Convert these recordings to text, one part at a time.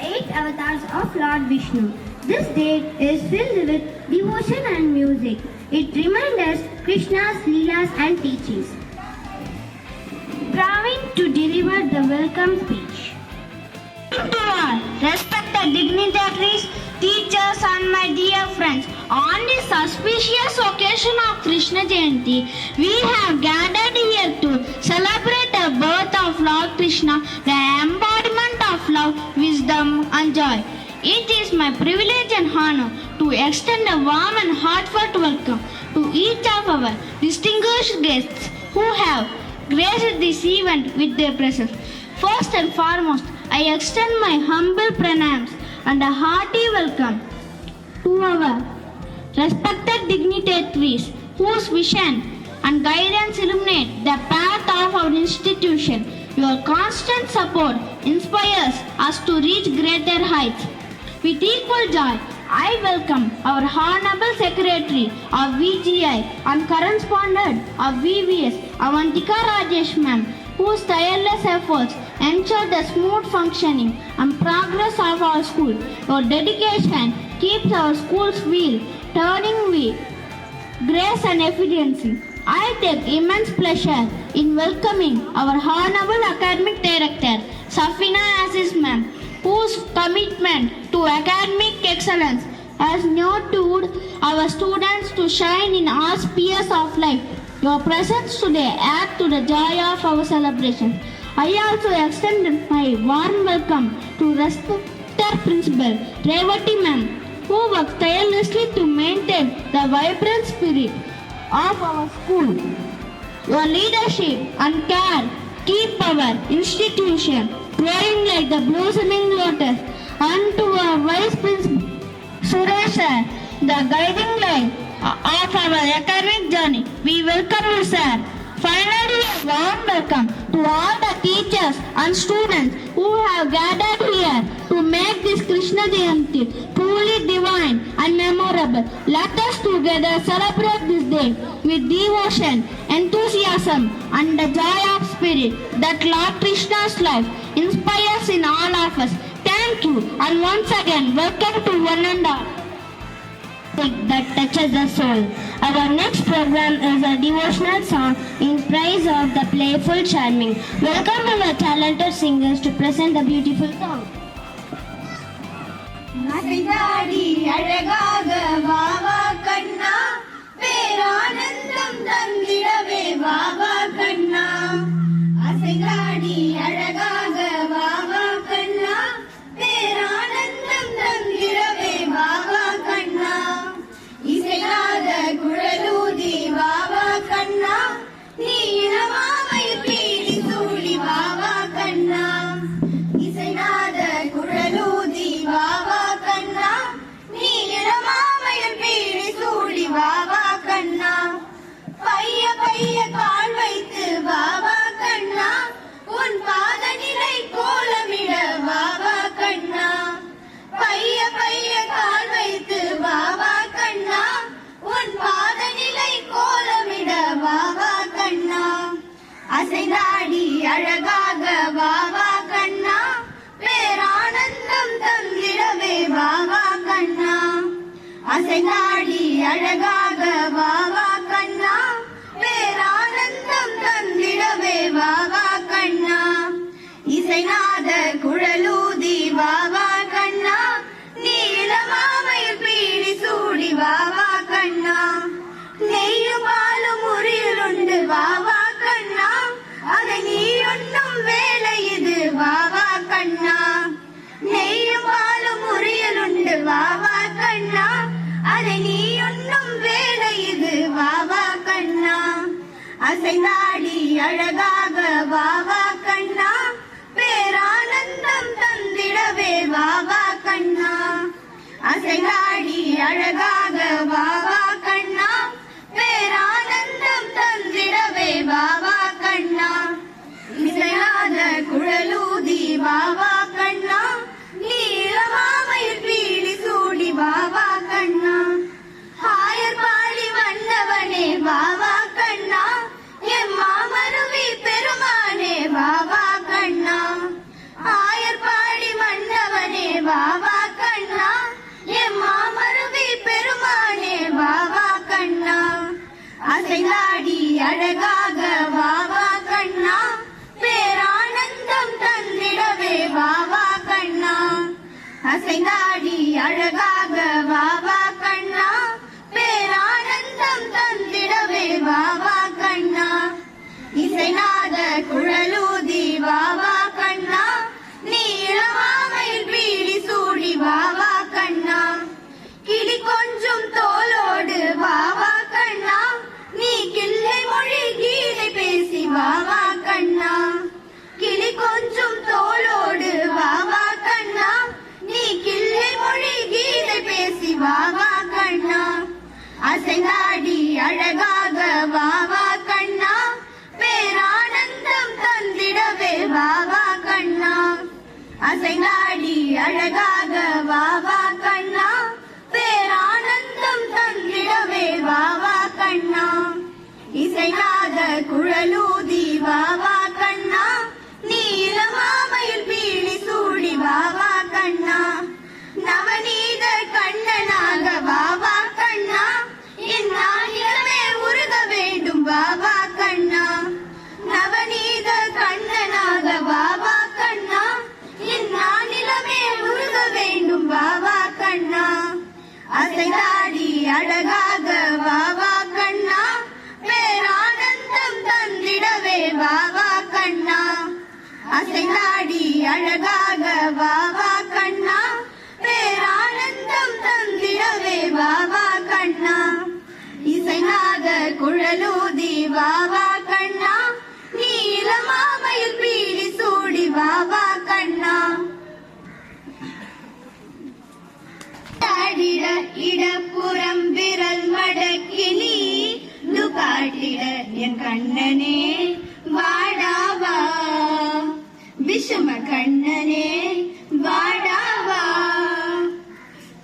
8 avatars of Lord Vishnu. This date is filled with devotion and music. It reminds us Krishna's leelas and teachings. Praveen to deliver the welcome speech. To all respected dignitaries, teachers and my dear friends, on this auspicious occasion of Krishna Jayanti, we have gathered here to celebrate the birth of Lord Krishna, the embodiment of love, wisdom and joy. It is my privilege and honor to extend a warm and heartfelt welcome to each of our distinguished guests who have graced this event with their presence. First and foremost, I extend my humble pranams and a hearty welcome to our respected dignitaries whose vision and guidance illuminate the path of our institution. Your constant support inspires us to reach greater heights. With equal joy, I welcome our Honorable Secretary of VGI and correspondent of VVS, Avantika Rajesh Ma'am, whose tireless efforts ensure the smooth functioning and progress of our school. Your dedication keeps our school's wheel turning with grace and efficiency. I take immense pleasure in welcoming our Honorable Academic Director, Safina Aziz Ma'am, whose commitment to academic excellence has nurtured our students to shine in all spheres of life. Your presence today adds to the joy of our celebration. I also extend my warm welcome to respected Principal Revati Ma'am, who works tirelessly to maintain the vibrant spirit of our school. Your leadership and care keep our institution growing like the blossoming lotus. And to our Vice Principal Suresh, the guiding light of our academic journey, we welcome you, sir. Finally, a warm welcome to all the teachers and students who have gathered here to make this Krishna Jayanti truly divine and memorable. Let us together celebrate this day with devotion, enthusiasm and the joy of spirit that Lord Krishna's life inspires in all of us. Thank you, and once again welcome to one and all that touches the soul. Our next program is a devotional song in praise of the playful charming. Welcome our talented singers to present the beautiful song. அசைந்தாடி அழகாக வாவா கண்ணா, பேரானந்தம் தந்திடவே வாவா கண்ணா. அசைந்தாடி அழகாக வாவா கண்ணா, பேரானந்தம் தந்திடவே வாவா கண்ணா. இசையாத குழலூதி வாவா கண்ணா, நீ இளமாமை பீடி சூடி வாவா கண்ணா. இசையாத குழலூதி வாவா கண்ணா, நீ இளமாமையில் பீடி சூடி வாவா கண்ணா. பைய பைய கால் வைத்து வாவா கண்ணா, உன் பாத நிலை கோலமிட வாவா கண்ணா. பைய பைய கால் வைத்து வாவா கண்ணா, உன் பாத நிலை கோலமிட வாவா கண்ணா. அசைந்தாடி அழகாக வாவா கண்ணா, பேரானந்தம் தந்திடவே வாவா கண்ணா. அசைந்தாடி அழகாக வாவா கண்ணா, பேரானந்தம் தந்திடவே வாவா கண்ணா. இசைநாத குழலூதி வாவா கண்ணா, நீலமாமையில் பீடி சூடி வாவா கண்ணா. நெய்யும் பாலும் முறியலுண்டு வாவா கண்ணா, அதை நீ உண்ணும் வேலை இது வாவா கண்ணா. நெய்யும் பாலும் முறியலுண்டு வாவா கண்ணா, அதை நீ உண்ணும் வேலை இது வாவா கண்ணா. அசைந்தாடி அழகாக வாவா கண்ணா, பேரானந்தம் தந்திடவே வாவா கண்ணா. அசைந்தாடி அழகாக வாவா கண்ணா, பேரானந்தம் தந்திடவே வாவா கண்ணா. இசையாத குழலூதி வாவா கண்ணா, நீலமாமையில் பீடி சூடி வாவா கண்ணா. ஆயர் பாடி வந்தவனே வாவா கண்ணா, எம் மாமருவி பெருமானே வாவா கண்ணா. ஆயர் பாடி வந்தவனே வாவா கண்ணா என் மாமருவி பெருமானே வாவா கண்ணா அசைந்தாடி அழகாக வாவா கண்ணா பேரானந்தம் தந்திடவே வாவா கண்ணா அசைந்தாடி அழகாக வாவா கண்ணா பேரானந்தம் தந்திடவே வாவா கண்ணா இசைநாத குழலூதி வாவா கண்ணா நீளமாமையில் பீடி சூடி வாவா கண்ணா கிளி கொஞ்சம் தோலோடு வாவா கண்ணா நீ கிள்ளை மொழி கீழே பேசி வாவா கண்ணா கிளி கொஞ்சம் தோலோடு வாவா கண்ணா நீ கிள்ளை மொழி கீழே பேசி வாவா கண்ணா அசைந்தாடி அழகாக வாவா கண்ணா பேரானந்தம் தந்திடவே வாவா கண்ணா அசைந்தாடி அழகாக வாவா கண்ணா பேரானந்தம் தந்திடவே வாவா கண்ணா இசைநாத குழலூதி வாவா கண்ணா நீலமாமையில் பீடி சூடி வாவா கண்ணா நவநீத கண்ணனாக வாவா கண்ணா என் நானிலமே உருக வேண்டும் வாவா கண்ணா நவநீத கண்ணனாக வாவா கண்ணா என் நானிலமே உருக வேண்டும் வாவா கண்ணா அசைந்தாடி அழகாக வாவா கண்ணா பேரானந்தம் தந்திடவே வாவா கண்ணா அசைந்தாடி அழகாக வாவா கண்ணா பேரானந்தம் தந்திடவே வாவா கண்ணா இசைநாத குழலூதி வாவா கண்ணா நீலமாமையில் பீடி சூடி வாவா கண்ணா தாடிட இடப்புறம் விரல் மடக்கினி காட்டிட என் கண்ணனே வாடாவா விஷம கண்ணனே வாடாவா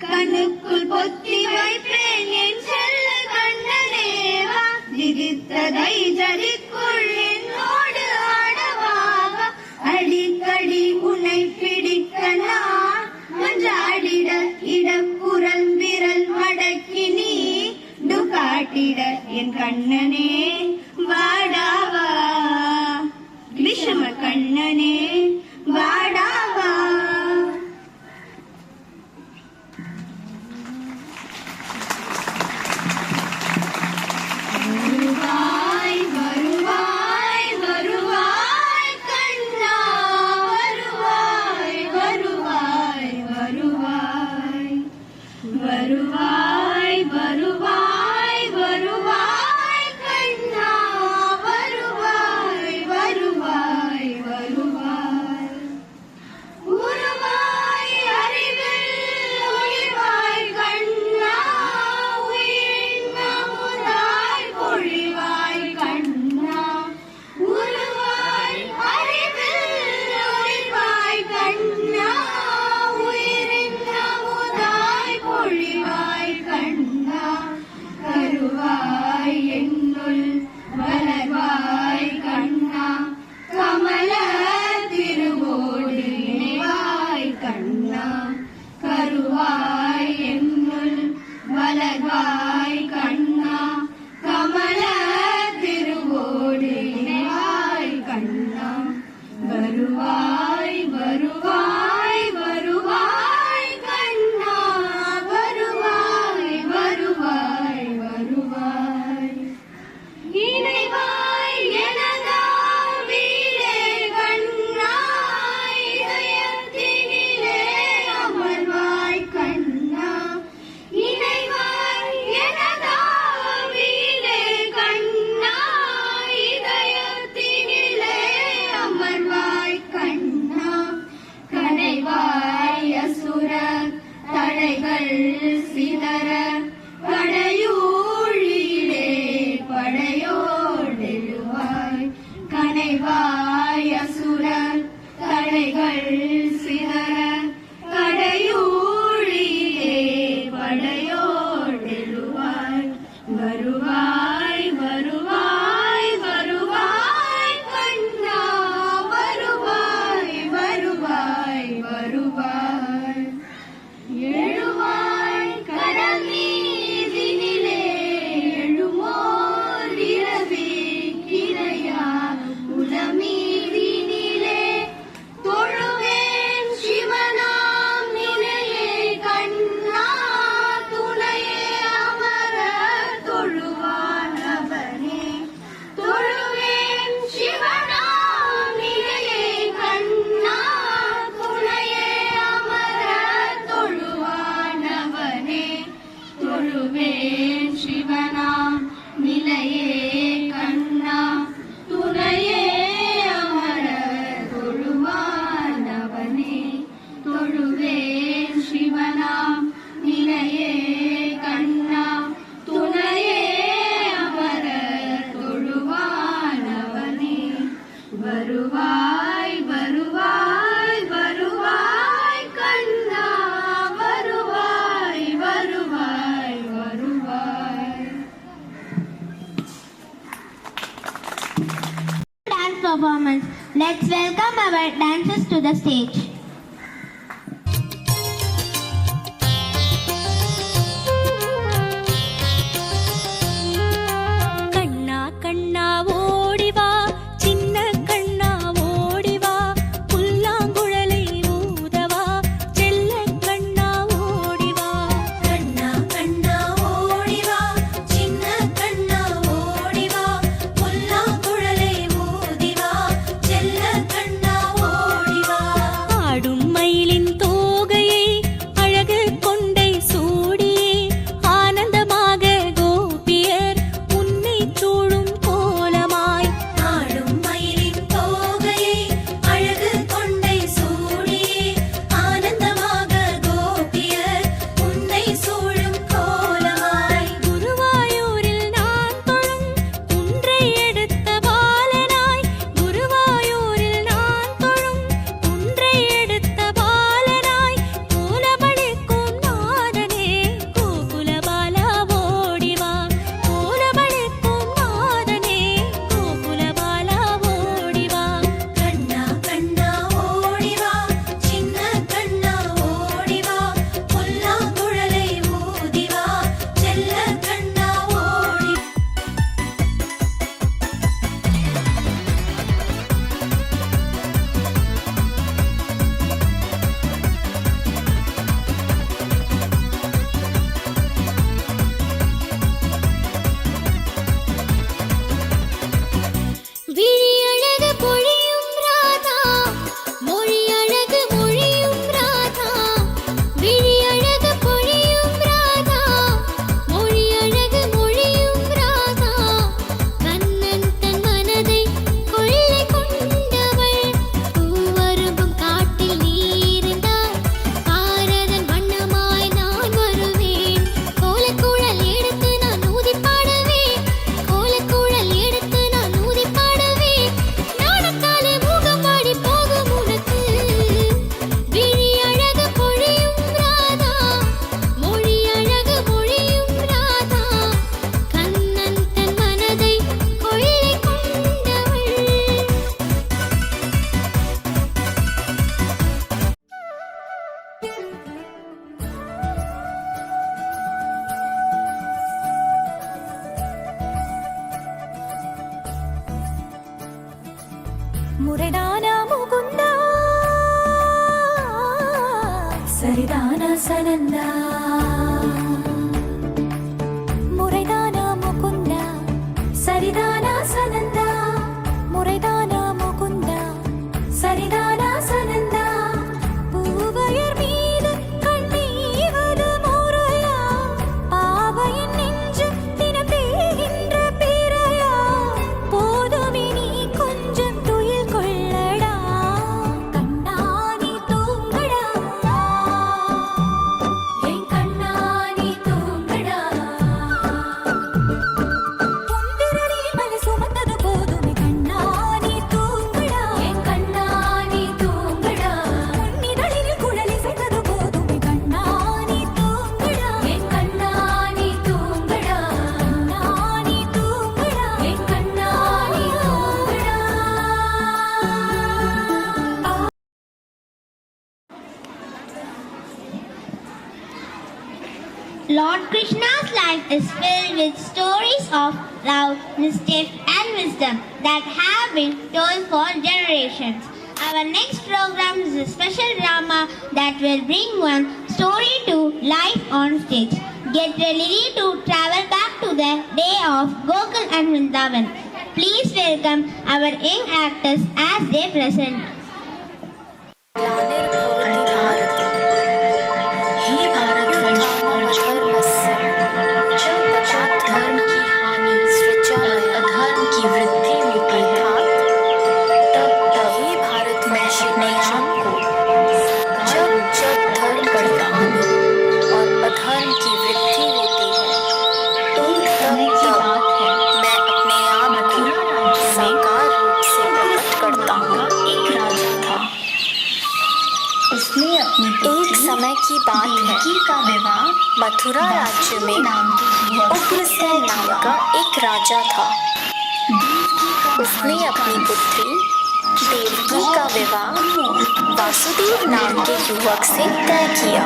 கண்ணுக்குள் பொத்தி வைப்பேன் என் செல்ல கண்ணனேவா திதித்ததை ஜதிக்குள் என்னோடு ஆடவாவா அடிக்கடி உன்னை பிடிக்க நான் மன்றாடிட இடப்புறல் விரல் மடக்கி நீ காட்டிட என் கண்ணனே வாடாவா விஷம கண்ணனே வாடாவா வருவாய் வருவாய் வருவாய் கண்ணா வருவாய் வருவாய் வருவாய் வருவாய் வருவாய் வருவாய் கண்ணா வருவாய் வருவாய் வருவாய் உருவாய் அறிவில் ஒளிவாய் கண்ணா உயிரின் அமுதாய் பொழிவாய் கண்ணா உருவாய் அறிவில் ஒளிவாய் கண்ணா உயிரின் அமுதாய் பொழிவாய் கண்ணா கருவாய் என்னுள் வளர்வாய் கண்ணா கமல திருவோடு இணைவாய் கண்ணா கருவாய் என்னுள் வளர்வாய் கண்ணா கமல திருவோடு இணைவாய் கண்ணா வருவாய் வருவாய் வருவாய் கண்ணா வருவாய் வருவாய் வருவாய் இணைவாய் எனதாம் வீடே கண்ணா இதயத்தினிலே அமர்வாய் கண்ணா இணைவாய் performance. Let's welcome our dancers to the stage. கண்ணா கண்ணா ஓடிவா சின்ன கண்ணா ஓடிவா புல்லாங்குழலை ஊதவா செல்ல கண்ணா ஓடிவா கண்ணா கண்ணா ஓடிவா சின்ன கண்ணா ஓடிவா புல்லாங்குழலை ஊதிவா செல்ல கண்ணா ஓடிவா ஆடும் மயிலின் தோகையை அழகு கொண்டை சூடியே ஆனந்தமாக கோபியர் உன்னை சூழும் கோலமாய் ஆடும் மயிலின் தோகையை அழகு கொண்டை சூடியே ஆனந்தமாக கோபியர் உன்னை சூழும் கோலமாய் குருவாயூரில் நான் தொழும் குன்றை எடுத்த பாலனாய் குருவாயூரில் நான் தொழும் குன்றை எடுத்த பாலனாய் கோலமளிக்கும் நாதனே கோகுலபாலா ஓடிவா கோலமளிக்கும் நாதனே கோகுலபாலா ஓடிவா கண்ணா கண்ணா ஓடிவா சின்ன கண்ணா ஓடிவா புல்லாங்குழலை ஊதிவா செல்ல கண்ணா ஓடி விழியழகு பொழியும் ராதா மொழியழகு மொழியும் ராதா விழியழகு பொழியும் ராதா மொழியழகு மொழியும் ராதா கண்ணன் தன் மனதை கொள்ளை கொண்டவள் பூவரும்பும் காட்டில் நீ இருந்தாய் பாரதன் வண்ணமாய் நான் வருவேன் கோலக்குழல் எடுத்து நான் ஊதி பாடுவேன் கோலக்குழல் எடுத்து நான் ஊதி பாடுவேன் நாடக்காலே மூகம் பாடி போகும் உனக்கு விழியழகு பொழியும் ராதா மொழியழகு மொழியும் ராதா கண்ணன் தன் மனதை கொள்ளை கொண்டவள் முறைதானா முகுந்தா சரிதானா சனந்தா முறைதானா முகுந்தா சரிதானா சனந்தா முறைதானா முகுந்தா சரிதானா சனந்தா பூவையர் மீது கண்ணீவது முறையா பாவையின் நெஞ்சு தினம் தேகின்ற பிறையா போதுமே நீ கொஞ்சம் துயில் கொள்ளடா கண்ணா நீ தூங்கடா என் கண்ணா நீ தூங்கடா பொன்விரலி மலை சுமந்தது போதுமே கண்ணா நீ தூங்கடா என் கண்ணா நீ தூங்கடா பொன்னிதழில் குழலி செய்தது போதுமே கண்ணா நீ தூங்கடா என் கண்ணா நீ தூங்கடா கண்ணா நீ தூங்கடா என் கண்ணா நீ தூங்கடா Lord Krishna's life is filled with stories of love, mischief, and wisdom that have been told for generations. Our next program is a special drama that will bring one story to life on stage. Get ready to travel back to the day of Gokul and Vrindavan. Please welcome our young actors as they present. हे भारतवर्ष और धर्मस्य जब तक धर्म की हानि सृजा अधर्म की वृद्धि होती है तब तब हे भारत में अपने आप को जब जब धर्म बढ़ता है और अधर्म की वृद्धि होती है तब तब मैं अपने आप को साकार रूप से प्रकट करता हूँ। एक राजा था, उसने अपनी एक समय की बात है का विवाह मथुरा राज्य में उग्रसेन नाम का एक राजा था। उसने अपनी पुत्री देवकी का विवाह वासुदेव नाम के युवक से तय किया।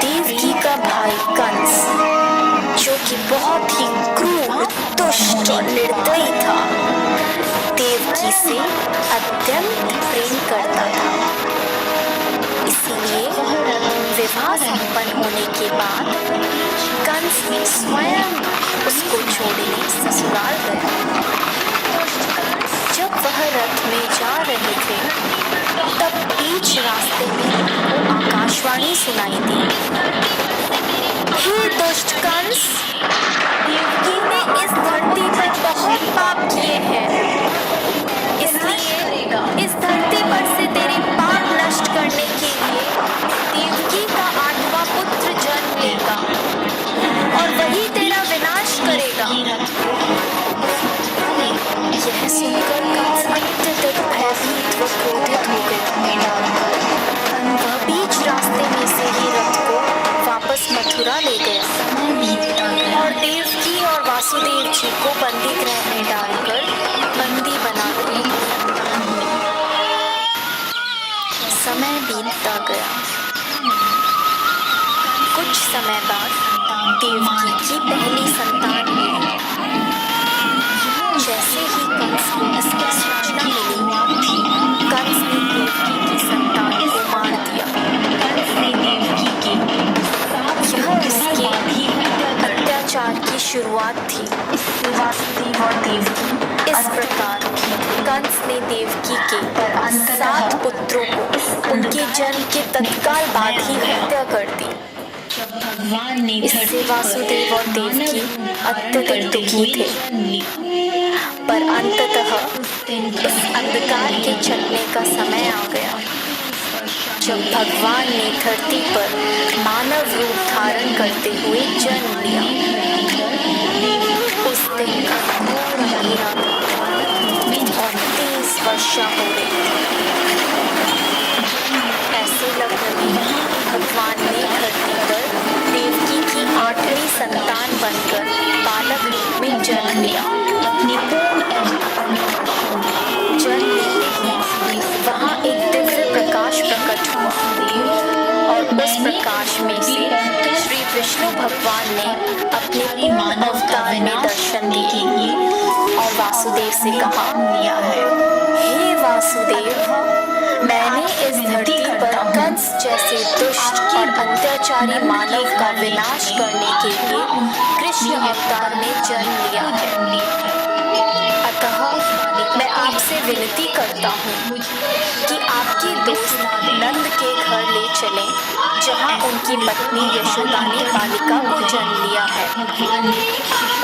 देवकी का भाई कंस, जो कि बहुत ही क्रूर, दुष्ट और निर्दयी था, देवकी से अत्यंत प्रेम करता था। इसीलिए विवाह संपन्न होने के बाद कंस स्वयं उसको छोड़ने ससुराल गया। जब वह रथ में जा रहे थे, तब बीच रास्ते में उनको आकाशवाणी सुनाई दी। हे दुष्ट कंस, देवकी ने इस धरती पर बहुत पाप किए हैं, इसलिए इस धरती पर से तेरे पाप नष्ट करने के लिए देवकी का 8वां पुत्र जन्म लेगा और वही तेरा विनाश करेगा। यह सुनकर कंस अत्यधिक भयभीत व क्रोधित हो गया। वह बीच रास्ते में से ही रथ को वापस मथुरा ले गया और देवकी और वासुदेव जी को बंदी गृह में डालकर बंदी बना दिया। समय बीतता गया। कुछ समय बाद देवकी की पहली संतान हुई। जैसे ही कंस को इसकी सूचना मिली, कंस ने देवकी की संतान को मार दिया। यह उसके अत्याचार की शुरुआत थी। इस प्रकार कंस ने देवकी के 7 पुत्रों को उनके जन्म के तत्काल बाद ही हत्या कर दी। इससे वासुदेव और देवकी अत्यधिक दुखी थे, पर अंततः इस अंधकार के छटने का समय आ गया, जब भगवान ने धरती पर मानव रूप धारण करते हुए जन्म लिया। उस दिन घोर अंधेरा था और तेज वर्षा हो रही थी। ऐसे लग्न में भगवान ने धरती पर देवकी की 8वीं संतान बनकर बालक रूप में जन्म लिया। जन्म लेते ही वहाँ एक दिव्य प्रकाश प्रकट हुआ और उस प्रकाश में से श्री विष्णु भगवान ने अपने पूर्ण अवतार में दर्शन दिए और वासुदेव से कहा, हे वासुदेव, मैंने इस धरती पर कंस जैसे दुष्ट और अत्याचारी मानव का विनाश करने के लिए कृष्ण अवतार में जन्म लिया है। अतः मैं आपसे विनती करता हूँ कि आपके दोस्त नंद के घर ले चलें, जहाँ उनकी पत्नी यशोदा ने बालिका को जन्म लिया है।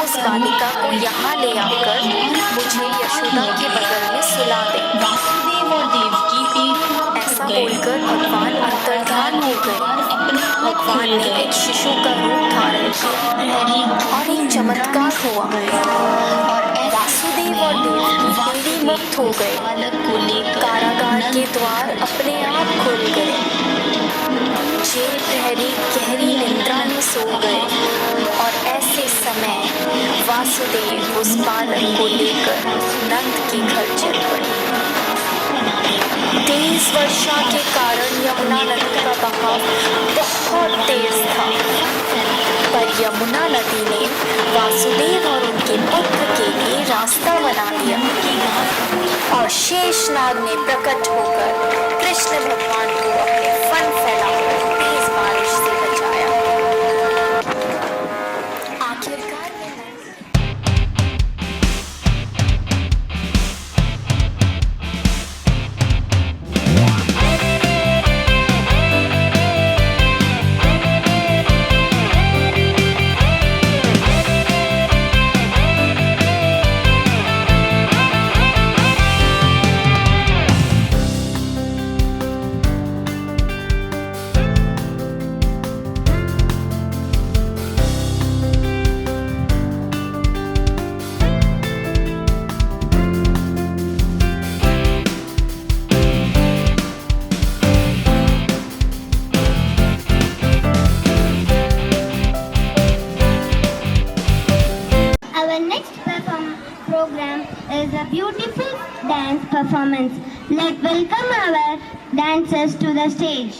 उस बालिका को यहाँ ले आकर मुझे यशोदा के बगल में सुला दें। ऐसा बोलकर भगवान अंतर्धान हो गए। भगवान ने एक शिशु का रूप धारण किया और एक चमत्कार हुआ। वासुदेव और देवकी बंदी मुक्त हो गए। कारागार के द्वार अपने आप खुल गए। जेल प्रहरी गहरी निद्रा में सो गए और ऐसे समय वासुदेव उस बालक को लेकर नंद के घर चल पड़े। तेज वर्षा के कारण यमुना नदी का बहाव बहुत तेज था, पर यमुना नदी ने वासुदेव और उनके पुत्र के लिए रास्ता बना दिया और शेषनाग ने प्रकट होकर कृष्ण भगवान को अपने फन फैलाकर तेज बारिश से बचाया। आखिरकार beautiful dance performance. Let's welcome our dancers to the stage.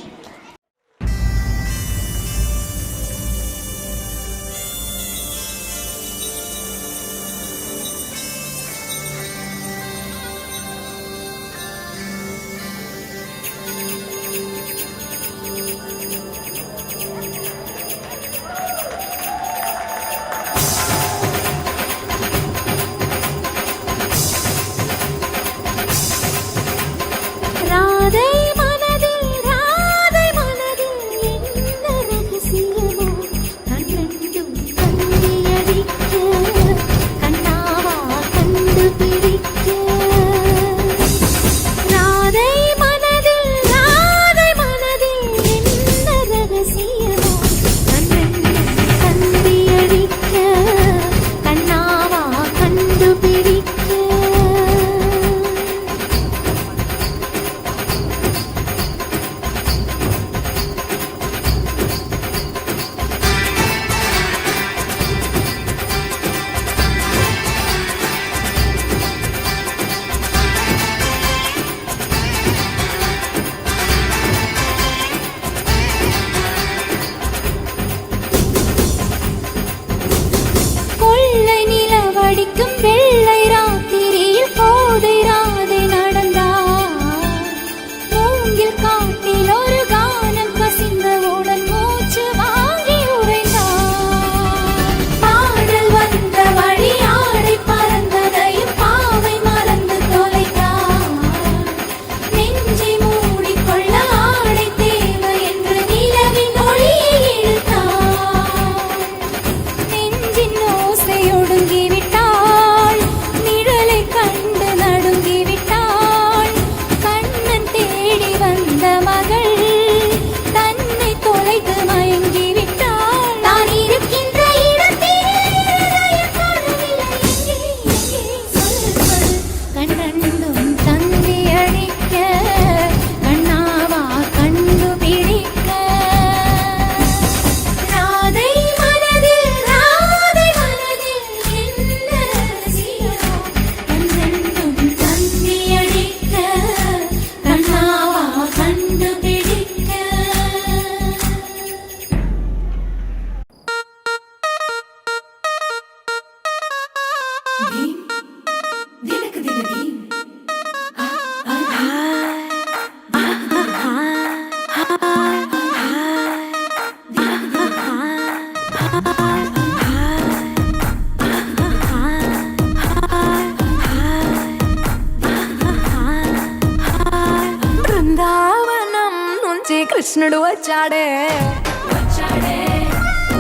కృష్ణుడు వచ్చాడే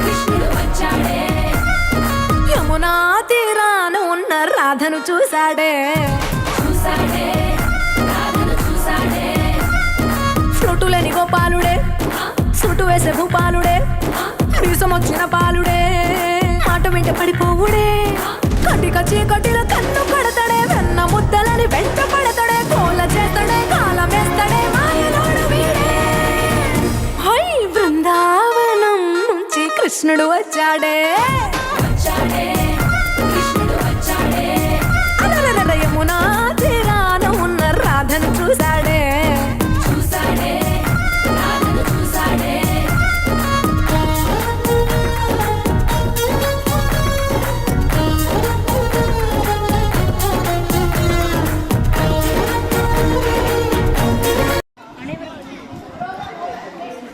కృష్ణుడు వచ్చాడే యమునా తీరాన ఉన్న రాధను చూశాడే ఫ్లూటులేని గోపాలుడే సుటు వేసే భూపాలుడే మీసం వచ్చిన పాలుడే మాట వెంట పడిపోవుడే కటిక చీకటిలో కన్ను కడతాడే వెన్న ముద్దలని వెంట పడతాడే కోల చేస్తాడే కాలం వేస్తాడే మాయలోడు వీడే హై బృందావనం నుంచి కృష్ణుడు వచ్చాడే అలరల యమునా తీరాన ఉన్న రాధను చూశాడే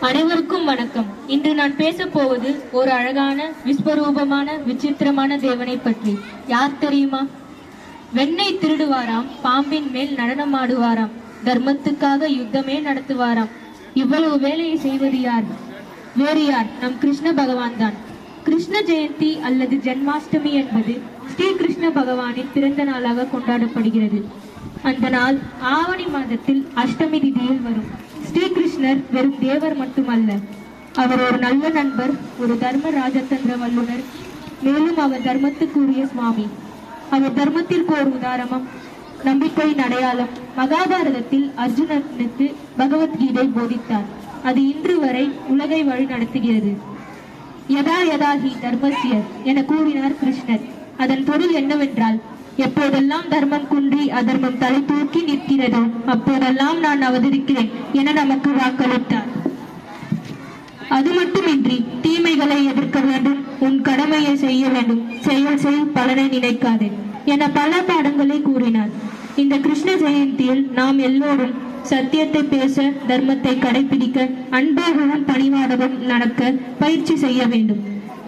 அனைவருக்கும் வணக்கம். இன்று நான் பேச போவது ஒரு அழகான விஸ்வரூபமான விசித்திரமான தேவனை பற்றி. யார் தெரியுமா? வெண்ணெய் திருடுவாராம், பாம்பின் மேல் நடனமாடுவாராம், தர்மத்துக்காக யுத்தமே நடத்துவாராம். இவ்வளவு வேலையை செய்வது யார்? வேறு யார்? நம் கிருஷ்ண பகவான் தான். கிருஷ்ண ஜெயந்தி அல்லது ஜென்மாஷ்டமி என்பது ஸ்ரீ கிருஷ்ண பகவானின் பிறந்த நாளாக கொண்டாடப்படுகிறது. அந்த நாள் ஆவணி மாதத்தில் அஷ்டமி திதியில் வரும். ஸ்ரீகிருஷ்ணர் வெறும் தேவர் மட்டுமல்ல, அவர் ஒரு நல்ல நண்பர், ஒரு தர்ம ராஜதந்திர வல்லுனர், மேலும் அவர் தர்மத்துக்குரிய சுவாமி. அவர் தர்மத்திற்கு ஒரு உதாரணம், நம்பிக்கையின் அடையாளம். மகாபாரதத்தில் அர்ஜுனனுக்கு பகவத்கீதை போதித்தார். அது இன்று வரை உலகை வழி நடத்துகிறது. யதா யதா ஹி தர்மஸ்ய என கூறினார் கிருஷ்ணர். அதன் பொருள் என்னவென்றால், எப்போதெல்லாம் தர்மம் குன்றி அதர்மம் தலை தூக்கி நிற்கிறதோ அப்போதெல்லாம் நான் அவதரிக்கிறேன் என நமக்கு வாக்களித்தார். அது மட்டுமின்றி தீமைகளை எதிர்க்க வேண்டும், உன் கடமையை செய்ய வேண்டும், செயல் செய், பலனை நினைக்காதே என பல பாடங்களை கூறினார். இந்த கிருஷ்ண ஜெயந்தியில் நாம் எல்லோரும் சத்தியத்தை பேச, தர்மத்தை கடைபிடிக்க, அன்பாகவும் பணிவாகவும் நடக்க பயிற்சி செய்ய வேண்டும்.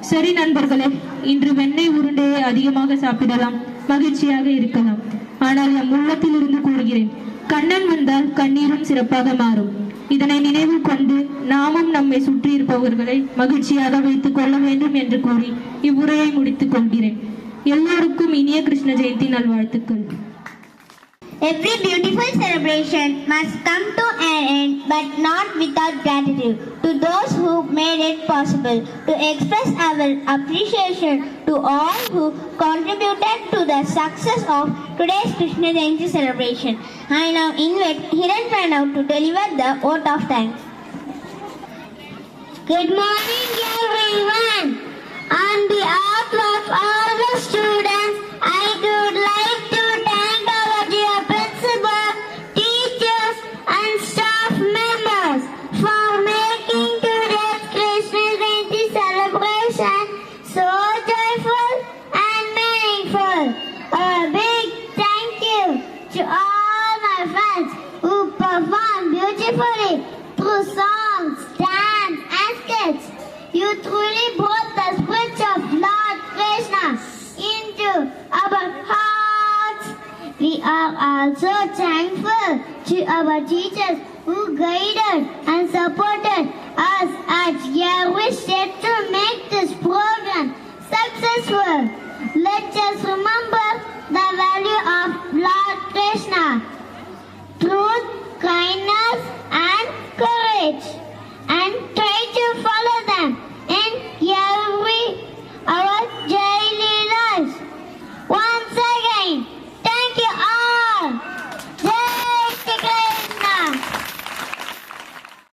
சரி நண்பர்களே, இன்று வெண்ணெய் உருண்டையை அதிகமாக சாப்பிடலாம், மகிழ்ச்சியாக இருக்கலாம். ஆனால் என் உள்ளத்தில் இருந்து கூறுகிறேன், கண்ணன் வந்தால் கண்ணீரும் சிறப்பாக மாறும். இதனை நினைவு கொண்டு நாமும் நம்மை சுற்றி இருப்பவர்களை மகிழ்ச்சியாக வைத்துக் கொள்ள வேண்டும் என்று கூறி இவ்வுரையை முடித்துக் கொள்கிறேன். எல்லோருக்கும் இனிய கிருஷ்ண ஜெயந்தி நல்வாழ்த்துக்கள். Every beautiful celebration must come to an end, but not without gratitude to those who made it possible, to express our appreciation to all who contributed to the success of today's Krishna Jayanti celebration. I now invite Hiran Pranav to deliver the vote of thanks. Good morning everyone. On behalf of all the students, I would like to thank our dear principal, teachers and staff members for making today's Krishna Jayanti celebration so joyful and meaningful. A big thank you to all my friends who performed beautifully through songs, dance and skits. You truly brought the spirit of Lord Krishna into our hearts. We are also thankful to our teachers who guided and supported us at every step to make this program successful. Let us remember the value of Lord Krishna, truth, kindness and courage, and